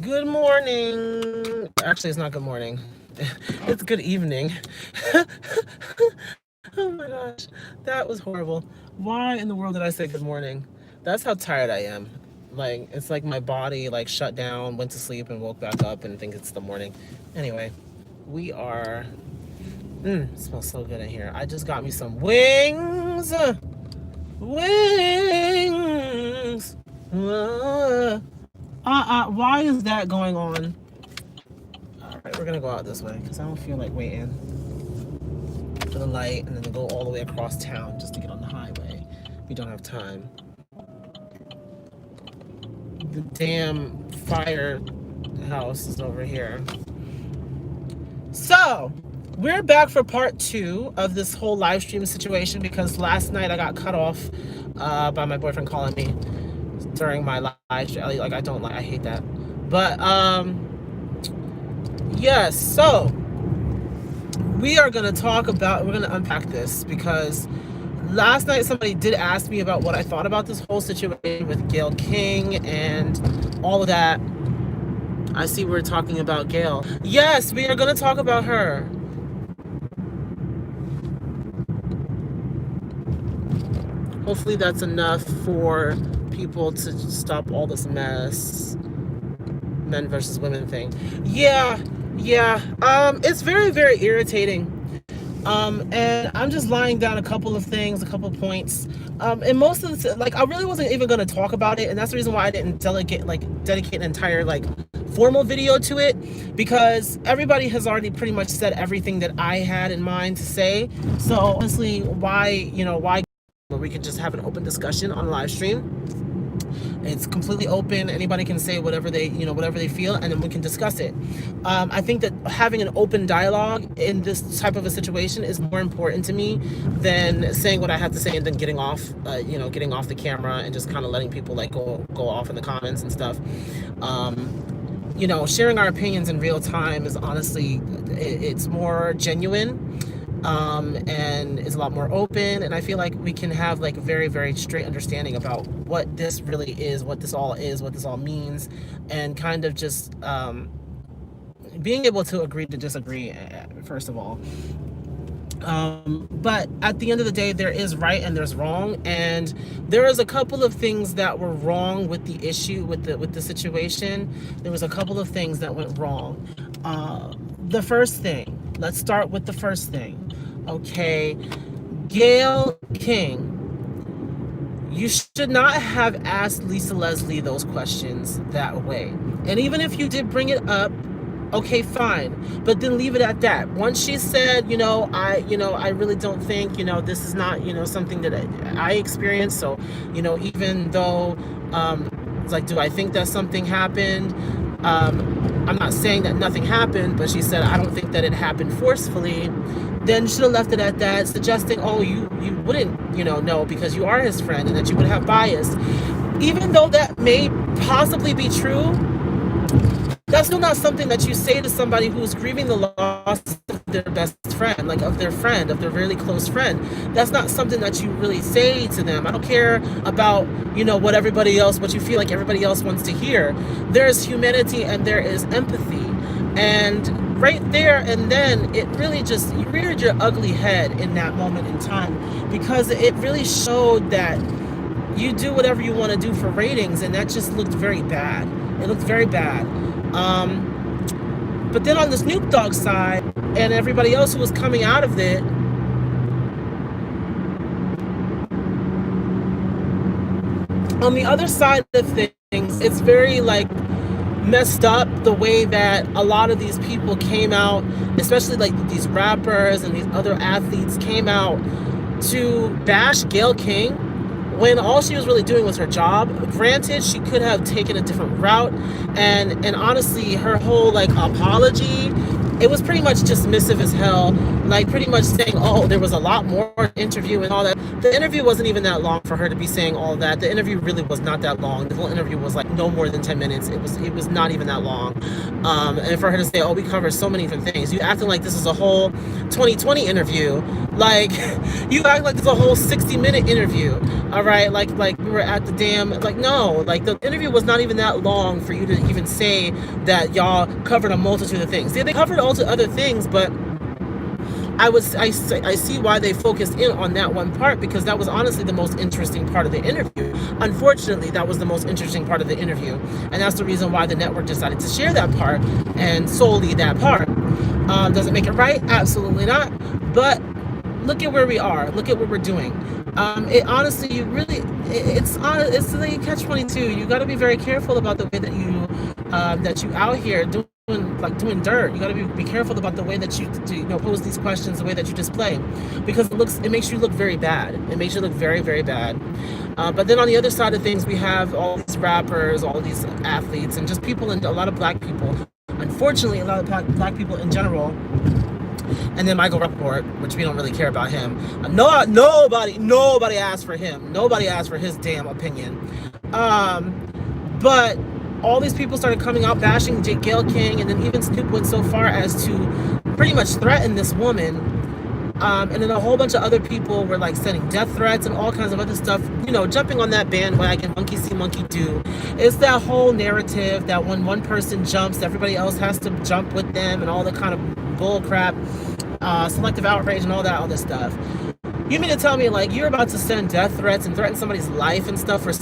Good morning. Actually, it's not good morning. It's good evening. Oh my gosh, that was horrible. Why in the world did I say good morning? That's how tired I am. Like it's like my body like shut down, went to sleep, and woke back up and think it's the morning. Anyway, we are. It smells so good in here. I just got me some wings. Wings. Why is that going on? All right, we're gonna go out this way because I don't feel like waiting for the light and then go all the way across town just to get on the highway. We don't have time. The damn firehouse is over here. So, we're back for part 2 of this whole live stream situation because last night I got cut off by my boyfriend calling me during my live stream. Like, I hate that. But, yes, so we are going to unpack this because last night somebody did ask me about what I thought about this whole situation with Gayle King and all of that. I see we're talking about Gayle. Yes, we are going to talk about her. Hopefully that's enough for people to stop all this mess. Men versus women thing. Yeah. It's very, very irritating. And I'm just lying down a couple of things, a couple of points. And most of the, like, I really wasn't even going to talk about it. And that's the reason why I didn't dedicate an entire, formal video to it, because everybody has already pretty much said everything that I had in mind to say. So honestly, why where we could just have an open discussion on live stream. It's completely open. Anybody can say whatever they feel, and then we can discuss it. I think that having an open dialogue in this type of a situation is more important to me than saying what I have to say and then getting off the camera and just kind of letting people go off in the comments and stuff. Sharing our opinions in real time is honestly, it's more genuine. And is a lot more open, and I feel like we can have a very, very straight understanding about what this really is, what this all means, and kind of just being able to agree to disagree, first of all. But at the end of the day, there is right and there's wrong, and there is a couple of things that were wrong with the issue, with the situation. There was a couple of things that went wrong. The first thing, let's start with the first thing. Okay, Gayle King, you should not have asked Lisa Leslie those questions that way. And even if you did bring it up, okay, fine, but then leave it at that. Once she said, I really don't think, this is not, something that I experienced. So, even though, do I think that something happened? I'm not saying that nothing happened, but she said, I don't think that it happened forcefully. Then should have left it at that, suggesting, you wouldn't, know because you are his friend and that you would have bias. Even though that may possibly be true, that's still not something that you say to somebody who's grieving the loss of their best friend, of their really close friend. That's not something that you really say to them. I don't care about, what you feel like everybody else wants to hear. There's humanity and there is empathy. And right there and then, it really you reared your ugly head in that moment in time, because it really showed that you do whatever you want to do for ratings, and that just looked very bad. It looked very bad. But then on the Snoop Dogg side, and everybody else who was coming out of it, on the other side of things, it's very messed up the way that a lot of these people came out, especially these rappers and these other athletes came out to bash Gayle King when all she was really doing was her job. Granted, she could have taken a different route, and honestly, her whole apology, it was pretty much dismissive as hell. like pretty much saying, oh, there was a lot more interview and all that. The interview wasn't even that long for her to be saying all that. The interview really was not that long. The whole interview was like no more than 10 minutes. It was not even that long. And for her to say, oh, we covered so many different things, you acting like this is a whole 2020 interview. Like you act like it's a whole 60-minute interview. All right, like we were at the damn, like, no, like the interview was not even that long for you to even say that y'all covered a multitude of things. Yeah, they covered all the other things, but I see why they focused in on that one part, because that was honestly the most interesting part of the interview. Unfortunately, that was the most interesting part of the interview, and that's the reason why the network decided to share that part, and solely that part. Does it make it right? Absolutely not. But look at where we are. Look at what we're doing. It honestly, you really, it's the catch-22. You got to be very careful about the way that you out here doing dirt. You got to be careful about the way that you pose these questions, the way that you display, because it makes you look very bad. It makes you look very, very bad. But then on the other side of things, we have all these rappers, all these athletes, and just people, and a lot of black people. Unfortunately, a lot of black people in general. And then Michael Rappaport, which we don't really care about him. Nobody asked for him. Nobody asked for his damn opinion. But all these people started coming out bashing Gayle King, and then even Snoop went so far as to pretty much threaten this woman. And then a whole bunch of other people were like sending death threats and all kinds of other stuff, jumping on that bandwagon, monkey see, monkey do. It's that whole narrative that when one person jumps, everybody else has to jump with them, and all the kind of bull crap, selective outrage and all that other stuff. You mean to tell me, like, you're about to send death threats and threaten somebody's life and stuff over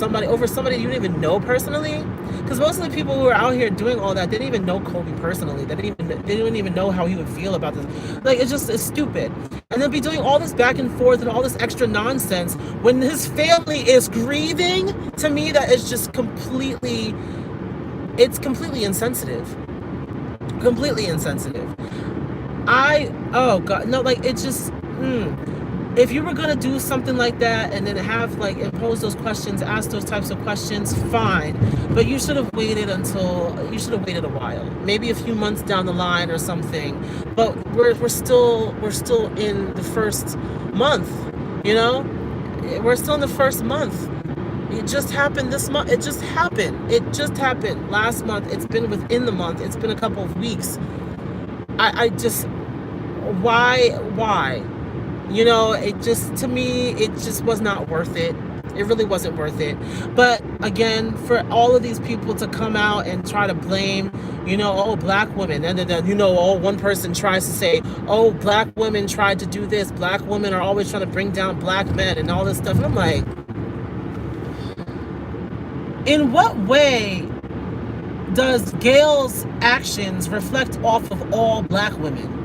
somebody you don't even know personally? Because most of the people who are out here doing all that, they didn't even know Kobe personally. They didn't even know how he would feel about this. Like, it's stupid. And they'll be doing all this back and forth and all this extra nonsense when his family is grieving. To me, that is just completely insensitive. Completely insensitive. Oh God, no, like, it's just, if you were gonna do something like that and then have, like, impose those questions, ask those types of questions, fine. But you should have waited a while, maybe a few months down the line or something. But we're still in the first month, We're still in the first month. It just happened this month. It just happened last month. It's been within the month. It's been a couple of weeks. Why? To me, it just was not worth it. It really wasn't worth it. But again, for all of these people to come out and try to blame, black women, and then, one person tries to say, oh, black women tried to do this. Black women are always trying to bring down black men and all this stuff. And I'm like, in what way does Gayle's actions reflect off of all black women?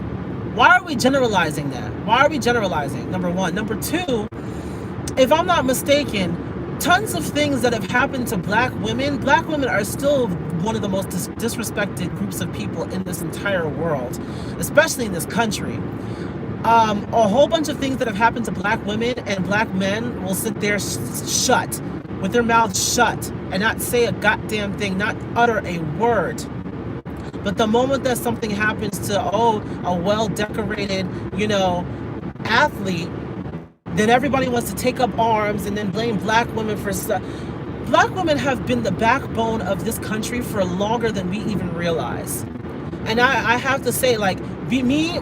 Why are we generalizing that? Why are we generalizing? Number one. Number two, if I'm not mistaken, tons of things that have happened to black women are still one of the most disrespected groups of people in this entire world, especially in this country. A whole bunch of things that have happened to black women, and black men will sit there shut, with their mouths shut, and not say a goddamn thing, not utter a word. But the moment that something happens to, a well-decorated, athlete, then everybody wants to take up arms and then blame black women for stuff. Black women have been the backbone of this country for longer than we even realize. And I have to say, like,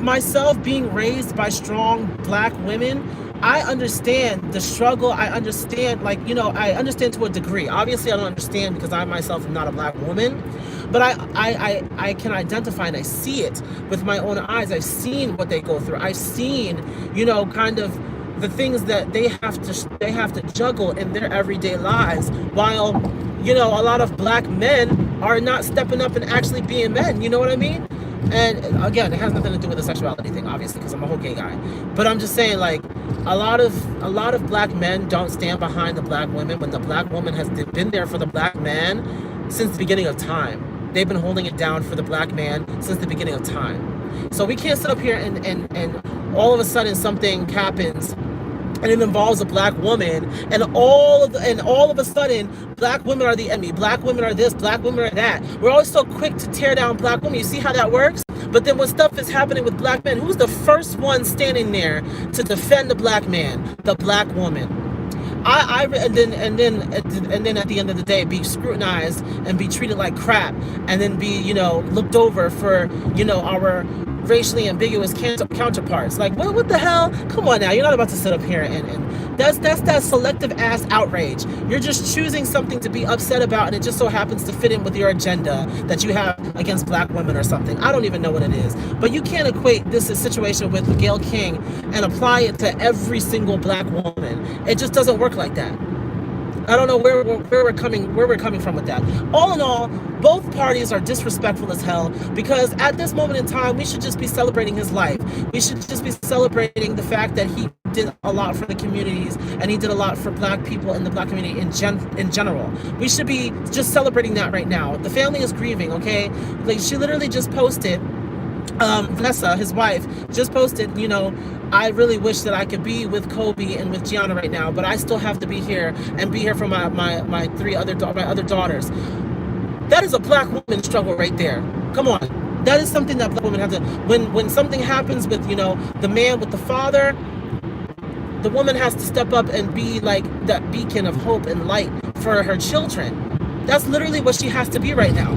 myself being raised by strong black women, I understand the struggle. I understand, I understand to a degree. Obviously, I don't understand because I myself am not a black woman. But I can identify, and I see it with my own eyes. I've seen what they go through. I've seen, kind of the things that they have to juggle in their everyday lives, while, a lot of black men are not stepping up and actually being men. You know what I mean? And again, it has nothing to do with the sexuality thing, obviously, because I'm a whole gay guy. But I'm just saying, like, a lot of black men don't stand behind the black women when the black woman has been there for the black man since the beginning of time. They've been holding it down for the black man since the beginning of time. So we can't sit up here and all of a sudden something happens and it involves a black woman, and all of a sudden black women are the enemy. Black women are this, black women are that. We're always so quick to tear down black women. You see how that works? But then when stuff is happening with black men, who's the first one standing there to defend the black man? The black woman. And then at the end of the day, be scrutinized and be treated like crap, and then be, looked over for, our racially ambiguous counterparts. Like, what the hell? Come on now, you're not about to sit up here and that's that selective ass outrage. You're just choosing something to be upset about, and it just so happens to fit in with your agenda that you have against black women or something. I don't even know what it is. But you can't equate this situation with Gayle King and apply it to every single black woman. It just doesn't work like that. I don't know where we're coming from with that. All in all, both parties are disrespectful as hell, because at this moment in time, we should just be celebrating his life. We should just be celebrating the fact that he did a lot for the communities, and he did a lot for black people and the black community in general. We should be just celebrating that right now. The family is grieving, okay? Like, she literally just posted, Vanessa, his wife, just posted, I really wish that I could be with Kobe and with Gianna right now, but I still have to be here and be here for my other daughters. That is a black woman struggle right there. Come on. That is something that black women have to, when something happens with, the man with the father, the woman has to step up and be like that beacon of hope and light for her children. That's literally what she has to be right now.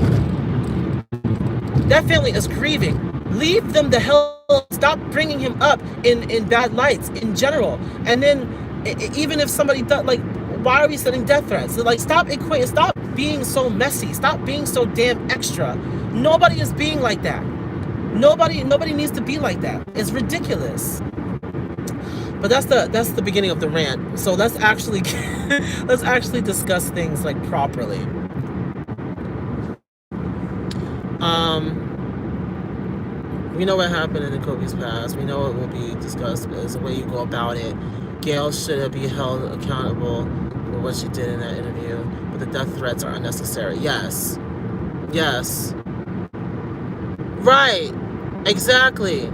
That family is grieving. Leave them the hell. Stop bringing him up in bad lights in general. And then even if somebody does, like, why are we sending death threats? So, like, stop being so messy. Stop being so damn extra. Nobody is being like that. Nobody needs to be like that. It's ridiculous. But that's the beginning of the rant. So let's actually discuss things like properly. We know what happened in Kobe's past. We know it will be discussed as the way you go about it. Gayle should be held accountable for what she did in that interview, but the death threats are unnecessary. Yes. Right. Exactly.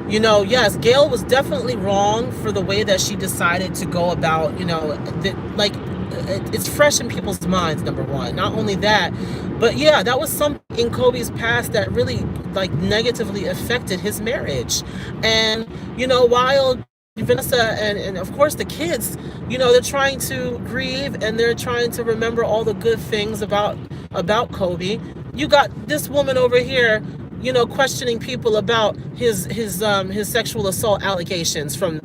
Yes, Gayle was definitely wrong for the way that she decided to go about, it's fresh in people's minds, number one. Not only that, but yeah, that was something in Kobe's past that really, negatively affected his marriage. And, while Vanessa and of course the kids, they're trying to grieve and they're trying to remember all the good things about Kobe, you got this woman over here, questioning people about his sexual assault allegations from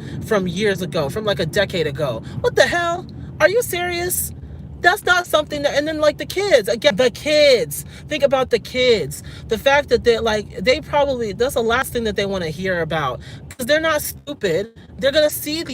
years ago, from like a decade ago. What the hell? Are you serious? That's not something that, and then the kids, again, the kids, think about the kids. The fact that that's the last thing that they want to hear about, because they're not stupid. They're going to see the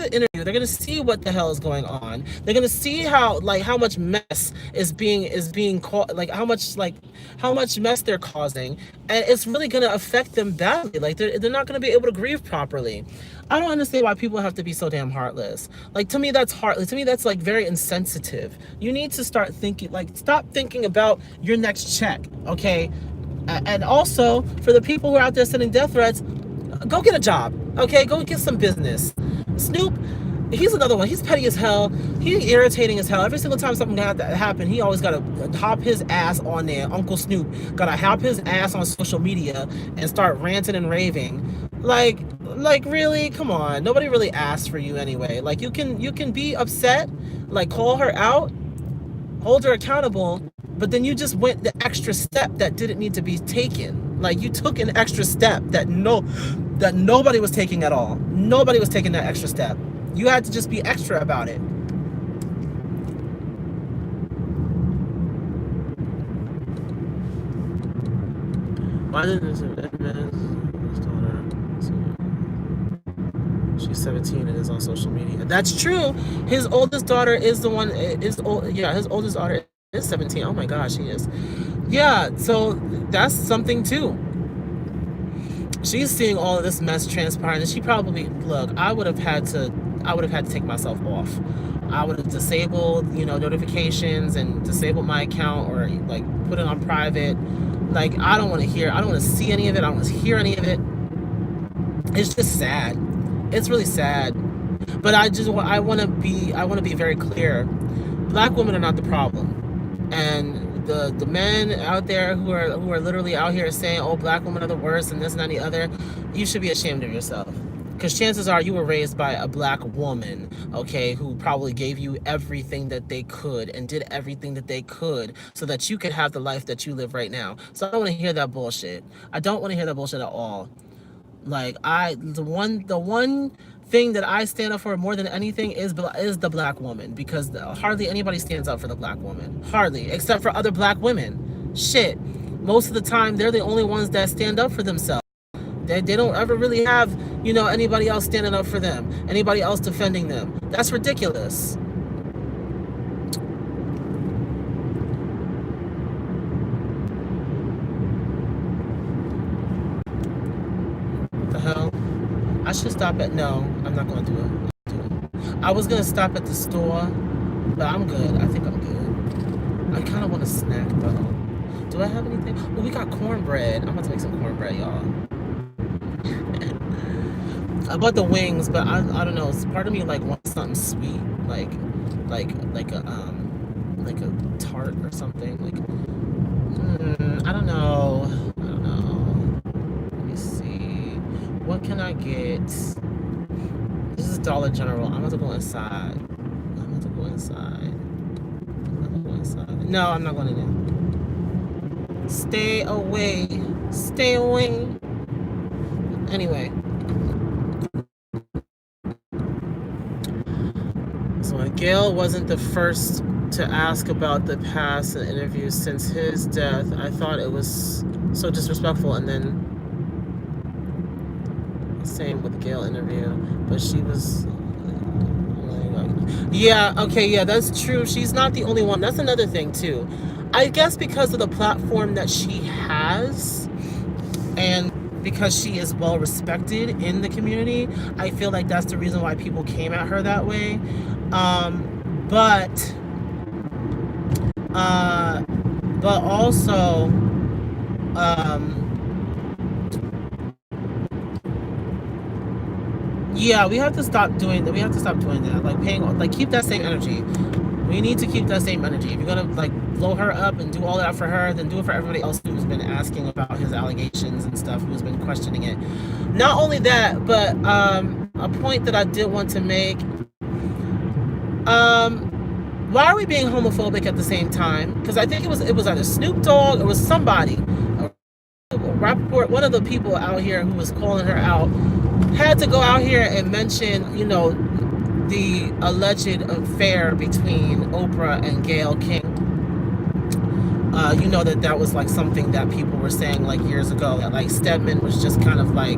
interview. They're going to see what the hell is going on. They're going to see how much mess is being caused, how much mess they're causing. And it's really going to affect them badly. They're not going to be able to grieve properly. I don't understand why people have to be so damn heartless. To me, that's heartless. To me, that's very insensitive. You need to start thinking, stop thinking about your next check, okay? And also, for the people who are out there sending death threats, go get a job, okay? Go get some business. Snoop, he's another one. He's petty as hell. He's irritating as hell. Every single time something happen, he always got to hop his ass on there. Uncle Snoop got to hop his ass on social media and start ranting and raving. Really? Come on. Nobody really asked for you anyway. You can be upset, call her out, hold her accountable, but then you just went the extra step that didn't need to be taken. You took an extra step that nobody was taking at all. Nobody was taking that extra step. You had to just be extra about it. Why didn't this she's 17 and is on social media? That's true. His oldest daughter is the one. His oldest daughter is 17. Oh my gosh, she is. Yeah, so that's something too. She's seeing all of this mess transpiring, and she probably, look, I would have had to take myself off. I would have disabled, notifications and disabled my account, or put it on private. I don't want to see any of it. I don't want to hear any of it. It's just sad. It's really sad. But I want to be very clear. Black women are not the problem. And the men out there who are literally out here saying, oh, black women are the worst and this and that and the other, you should be ashamed of yourself. Because chances are you were raised by a black woman, okay, who probably gave you everything that they could and did everything that they could so that you could have the life that you live right now. So I don't want to hear that bullshit. I don't want to hear that bullshit at all. Like, the one thing that I stand up for more than anything is the black woman, because hardly anybody stands up for the black woman. Hardly, except for other black women. Shit. Most of the time, they're the only ones that stand up for themselves. They don't ever really have, anybody else standing up for them, anybody else defending them. That's ridiculous. What the hell? I should stop at, no, I'm not going to do it. I was going to stop at the store, but I'm good. I think I'm good. I kind of want a snack, though. Do I have anything? Oh, we got cornbread. I'm about to make some cornbread, y'all. I bought the wings, but I don't know. Part of me like wants something sweet, like a tart or something. Like, I don't know. Let me see. What can I get? This is Dollar General. I'm about to go inside. No, I'm not going in there. Stay away. Stay away. Anyway. So Gayle wasn't the first to ask about the past in interviews since his death. I thought it was so disrespectful, and then same with the Gayle interview, but she was yeah, that's true. She's not the only one. That's another thing too. I guess because of the platform that she has, and because she is well respected in the community, I feel like that's the reason why people came at her that way. But also, yeah, we have to stop doing that. Like, keep that same energy. We need to keep that same energy. If you're gonna like blow her up and do all that for her, then do it for everybody else who's been asking about his allegations and stuff, who's been questioning it. Not only that, but a point that I did want to make. Why are we being homophobic at the same time? Because I think it was either Snoop Dogg, it was somebody, Rappaport, one of the people out here who was calling her out, had to go out here and mention, the alleged affair between Oprah and Gayle King. That was like something that people were saying like years ago, that like Stedman was just kind of like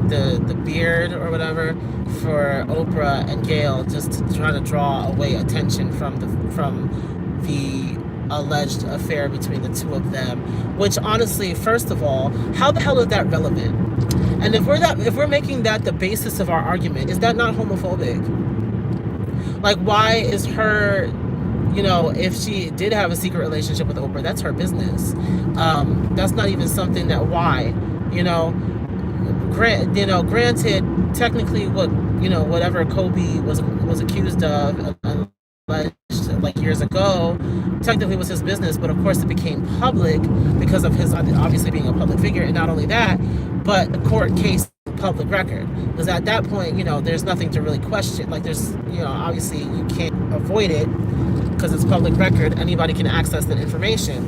the beard or whatever for Oprah and Gayle, just to try to draw away attention from the alleged affair between the two of them. Which honestly, first of all, how the hell is that relevant? And if we're making that the basis of our argument, is that not homophobic? Like, why is her, if she did have a secret relationship with Oprah, that's her business. That's not even something that granted, technically whatever Kobe was accused of like years ago, technically was his business, but of course it became public because of his obviously being a public figure. And not only that, but the court case public record, because at that point, there's nothing to really question. Like, there's, obviously you can't avoid it because it's public record. Anybody can access that information.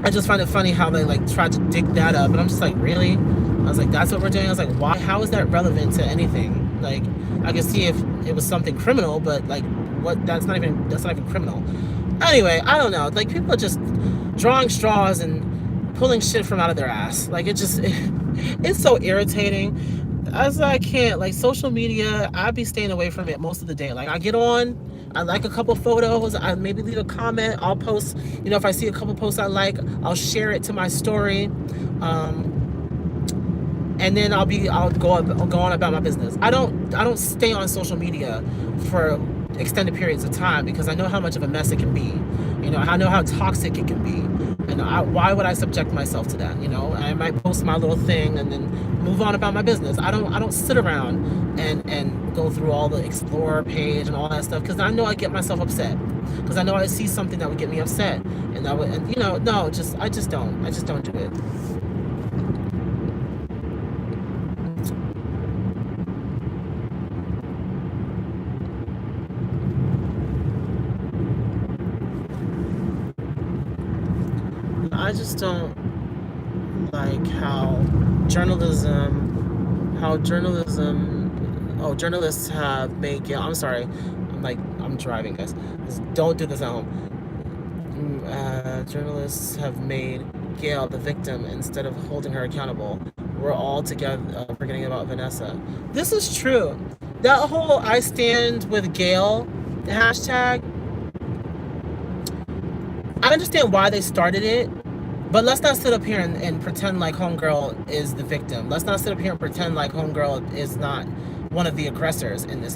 I just find it funny how they like tried to dig that up, and I'm just like, really? I was like, that's what we're doing? I was like, why? How is that relevant to anything? Like, I can see if it was something criminal, but like, what? That's not even criminal. Anyway, I don't know. Like, people are just drawing straws and pulling shit from out of their ass. Like, it's so irritating. I can't, like, social media, I'd be staying away from it most of the day. Like, I get on, I like a couple photos, I maybe leave a comment, I'll post, if I see a couple posts I like, I'll share it to my story, and then I'll go on about my business. I don't stay on social media for extended periods of time, because I know how much of a mess it can be. You know, I know how toxic it can be. And why would I subject myself to that? You know, I might post my little thing and then move on about my business. I don't sit around and go through all the Explorer page and all that stuff, because I know I get myself upset. Because I know I see something that would get me upset, and that would, and you know, no, I just don't do it. I just don't like how journalists have made Gail. I'm sorry, I'm driving, guys. Don't do this at home. Journalists have made Gail the victim instead of holding her accountable. We're all together forgetting about Vanessa. This is true. That whole "I stand with Gail" hashtag, I understand why they started it, but let's not sit up here and pretend like homegirl is the victim. Let's not sit up here and pretend like homegirl is not one of the aggressors in this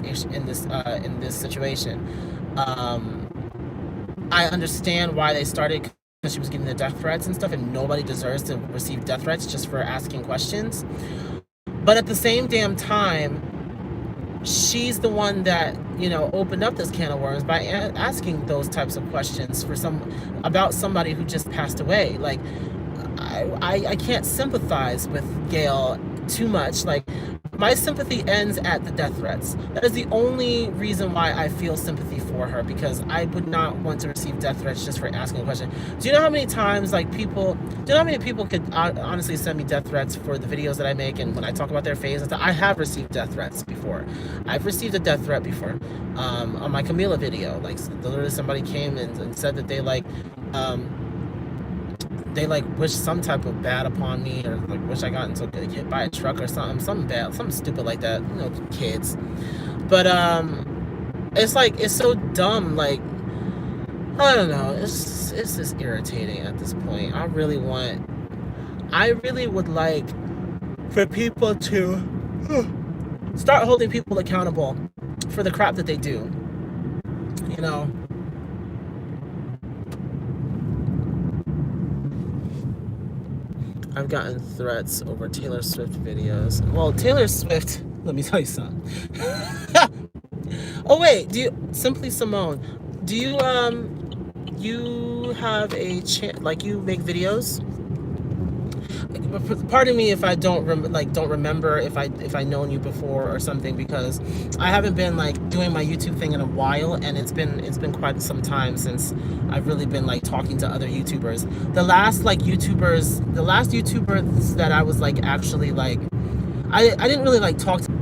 situation. I understand why they started, because she was getting the death threats and stuff, and nobody deserves to receive death threats just for asking questions. But at the same damn time, she's the one that, you know, opened up this can of worms by asking those types of questions about somebody who just passed away. Like, I can't sympathize with Gail too much. Like, my sympathy ends at the death threats. That is the only reason why I feel sympathy for her, because I would not want to receive death threats just for asking a question. Do you know how many times, like, do you know how many people could honestly send me death threats for the videos that I make, and when I talk about their phase and stuff? I have received death threats before. I've received a death threat before on my Camila video. Like, literally somebody came and said that they wish some type of bad upon me, or like wish I got into hit by a truck or something bad, something stupid like that. You know, kids. But it's like, it's so dumb. Like, I don't know. It's just irritating at this point. I really would like for people to start holding people accountable for the crap that they do. You know. I've gotten threats over Taylor Swift videos. Well, Taylor Swift, let me tell you something. Oh wait, Simply Simone, do you have a like, you make videos? Pardon me if I don't remember if I known you before or something, because I haven't been like doing my YouTube thing in a while, and it's been quite some time since I've really been like talking to other YouTubers. The last YouTubers that I was like actually like, I didn't really like talk to.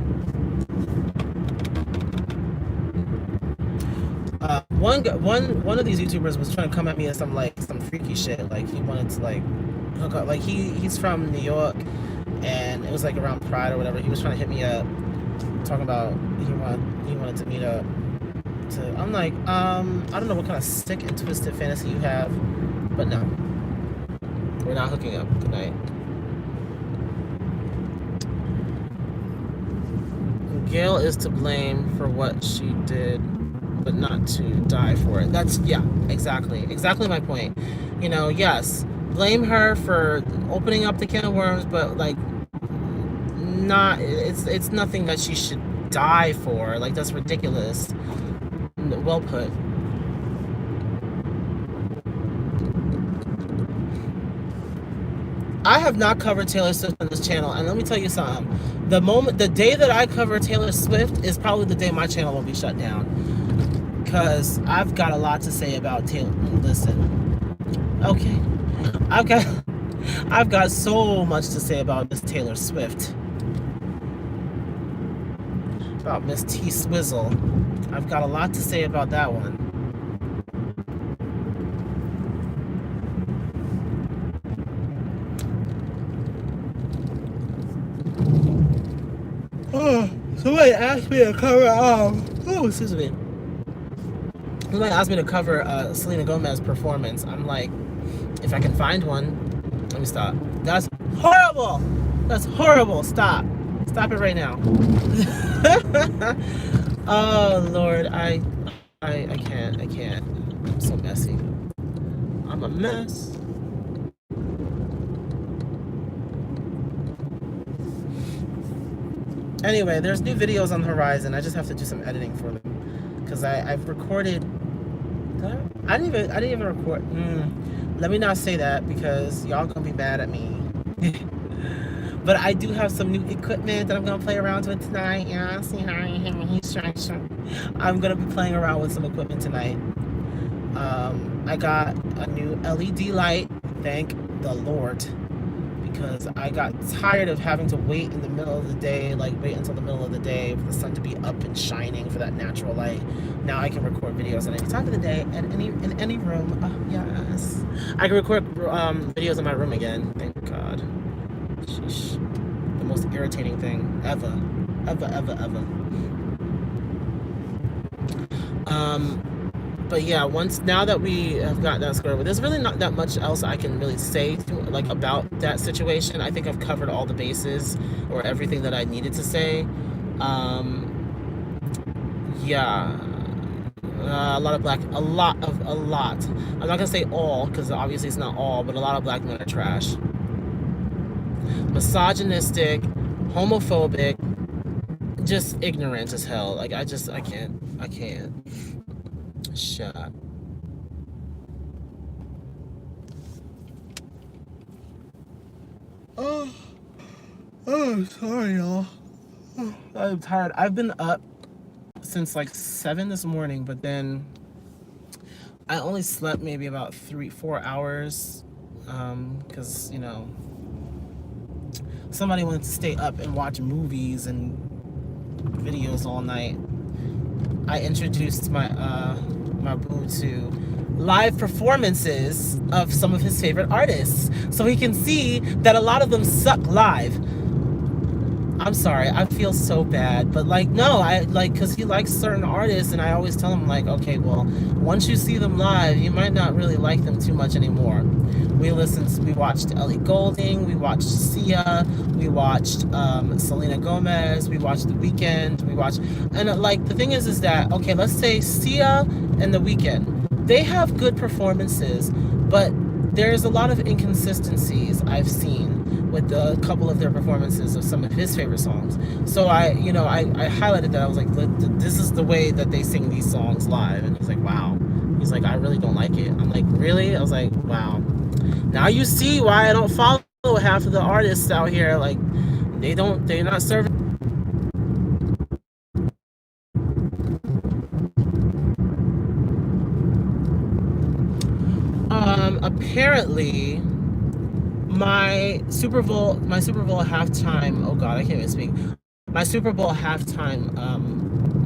One of these YouTubers was trying to come at me as some freaky shit. Like, he wanted to like hook up. Like, he's from New York, and it was like around Pride or whatever. He was trying to hit me up, talking about he wanted to meet up. I'm like, I don't know what kind of sick and twisted fantasy you have, but no, we're not hooking up. Good night. Gail is to blame for what she did, but not to die for it. That's, yeah, exactly my point. You know, yes, blame her for opening up the can of worms, but like, it's nothing that she should die for. Like, that's ridiculous. Well put. I have not covered Taylor Swift on this channel, and let me tell you something. The day that I cover Taylor Swift is probably the day my channel will be shut down, because I've got a lot to say about Taylor. Listen, okay, I've got so much to say about Miss Taylor Swift, about Miss T Swizzle. I've got a lot to say about that one. Oh, somebody asked me to cover excuse me. Somebody asked me to cover Selena Gomez's performance. I'm like, if I can find one. Let me stop. That's horrible. That's horrible. Stop it right now. Oh Lord, I can't. I'm so messy. I'm a mess. Anyway, there's new videos on the horizon. I just have to do some editing for them because I've recorded. I didn't even record. Let me not say that because y'all gonna be mad at me. But I do have some new equipment that I'm gonna play around with tonight. Yeah, see how I'm gonna be playing around with some equipment tonight. I got a new LED light. Thank the Lord. Because I got tired of having to wait in the middle of the day, like wait until the middle of the day for the sun to be up and shining for that natural light. Now I can record videos at any time of the day and in any room. Oh, yes, I can record videos in my room again. Thank God. Sheesh. The most irritating thing ever. But yeah, now that we have got that squared away, there's really not that much else I can really say about that situation. I think I've covered all the bases or everything that I needed to say. Yeah, a lot. I'm not gonna say all because obviously it's not all, but a lot of black men are trash, misogynistic, homophobic, just ignorant as hell. Like I can't. Shut up. Oh, sorry, y'all. I'm tired. I've been up since like 7 this morning, but then I only slept maybe about 3-4 hours because, you know, somebody wanted to stay up and watch movies and videos all night. I introduced my boo to live performances of some of his favorite artists so he can see that a lot of them suck live. I'm sorry, I feel so bad, but like, no, because he likes certain artists, and I always tell him, like, okay, well, once you see them live, you might not really like them too much anymore. We watched Ellie Goulding, we watched Sia, we watched Selena Gomez, we watched The Weeknd, and like, the thing is that, okay, let's say Sia and The Weeknd, they have good performances, but there's a lot of inconsistencies I've seen with a couple of their performances of some of his favorite songs. So I highlighted that. I was like, this is the way that they sing these songs live. And he's like, wow. He's like, I really don't like it. I'm like, really? I was like, wow. Now you see why I don't follow half of the artists out here. Like, they're not serving. Apparently my Super Bowl halftime, oh God, I can't even speak. My Super Bowl halftime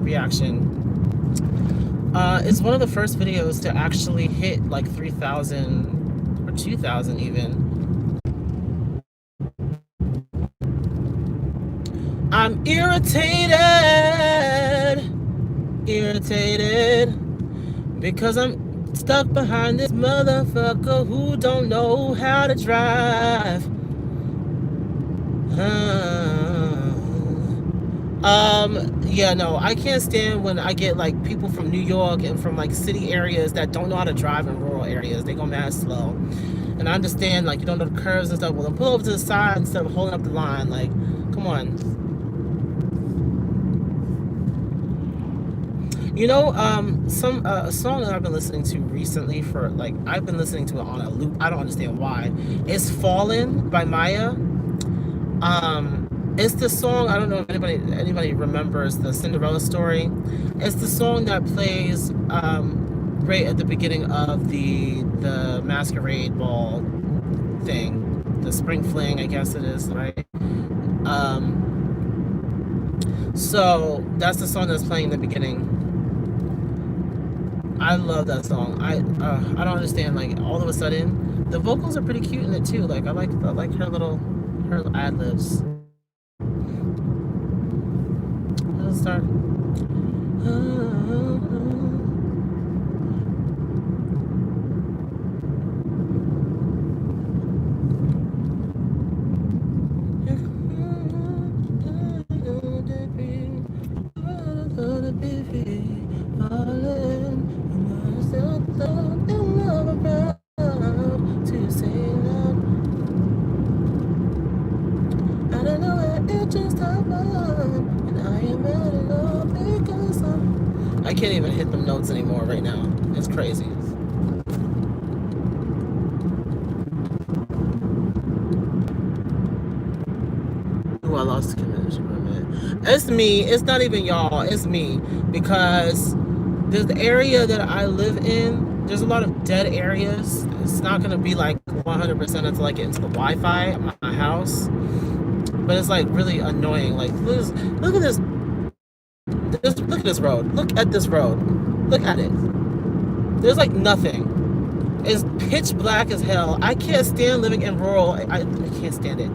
reaction is one of the first videos to actually hit like 3,000 or 2,000 even. I'm irritated because I'm stuck behind this motherfucker who don't know how to drive. Yeah, no, I can't stand when I get like people from New York and from like city areas that don't know how to drive in rural areas. They go mad slow. And I understand, like, you don't know the curves and stuff. Well, then pull over to the side instead of holding up the line. Like, come on. You know, a song that I've been listening to recently I've been listening to it on a loop. I don't understand why. It's Fallen by Maya. It's the song, I don't know if anybody remembers the Cinderella story. It's the song that plays right at the beginning of the masquerade ball thing. The spring fling, I guess it is, right? So that's the song that's playing in the beginning. I love that song. I don't understand, like, all of a sudden the vocals are pretty cute in it too. Like I like her ad-libs. Let's start. I can't even hit them notes anymore right now. It's crazy. Ooh, I lost the commission for a minute. It's me. It's not even y'all. It's me. Because the area that I live in, there's a lot of dead areas. It's not going to be like 100% until I get into the Wi-Fi at my house. But it's like really annoying. Like, look at this. Look at this road. Look at this road. Look at it. There's like nothing. It's pitch black as hell. I can't stand living in rural. I can't stand it.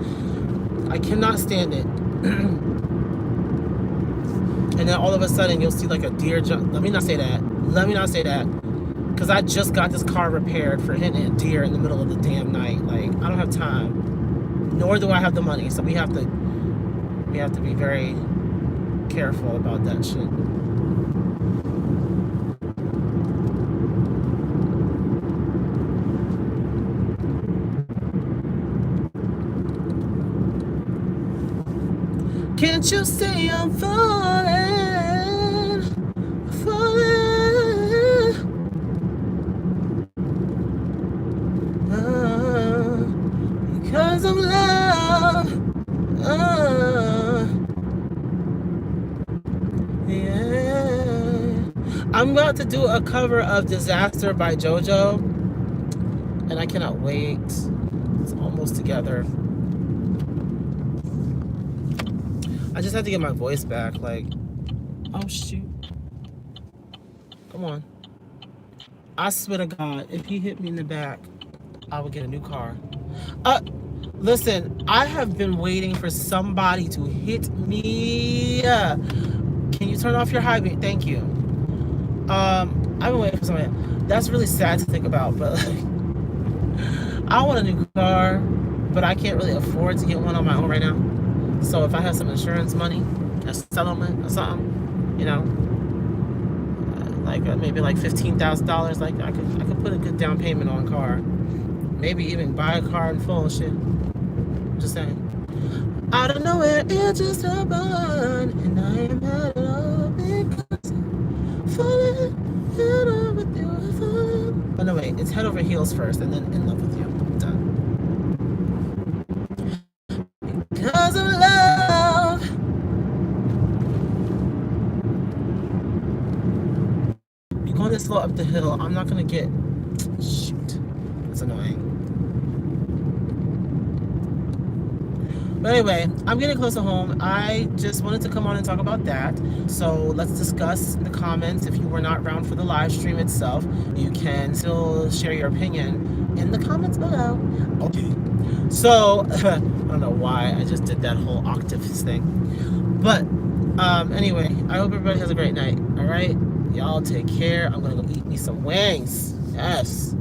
I cannot stand it. And then all of a sudden you'll see like a deer jump. Let me not say that. Let me not say that. Because I just got this car repaired for hitting a deer in the middle of the damn night. Like, I don't have time. Nor do I have the money. So we have to be very careful about that shit. Can't you see I'm falling, falling? Because of love. Yeah. I'm about to do a cover of Disaster by JoJo, and I cannot wait. It's almost together. I just have to get my voice back. Like, oh shoot. Come on. I swear to God, if he hit me in the back, I would get a new car. Listen, I have been waiting for somebody to hit me. Can you turn off your high beam? Thank you. I've been waiting for somebody. That's really sad to think about, but like, I want a new car, but I can't really afford to get one on my own right now. So if I have some insurance money, a settlement or something, you know, like maybe like $15,000, like I could put a good down payment on a car. Maybe even buy a car in full and shit. I'm just saying. Out of nowhere, it just happened, and I am at it all because I'm falling in love with you. Oh no, wait, it's head over heels first, and then in love with you. Done. Because of love. You're going this slow up the hill. I'm not gonna get. Shoot, that's annoying. But anyway, I'm getting close to home. I just wanted to come on and talk about that. So let's discuss in the comments. If you were not around for the live stream itself, you can still share your opinion in the comments below. Okay. So, I don't know why I just did that whole octaves thing. But, anyway, I hope everybody has a great night. All right? Y'all take care. I'm going to go eat me some wings. Yes.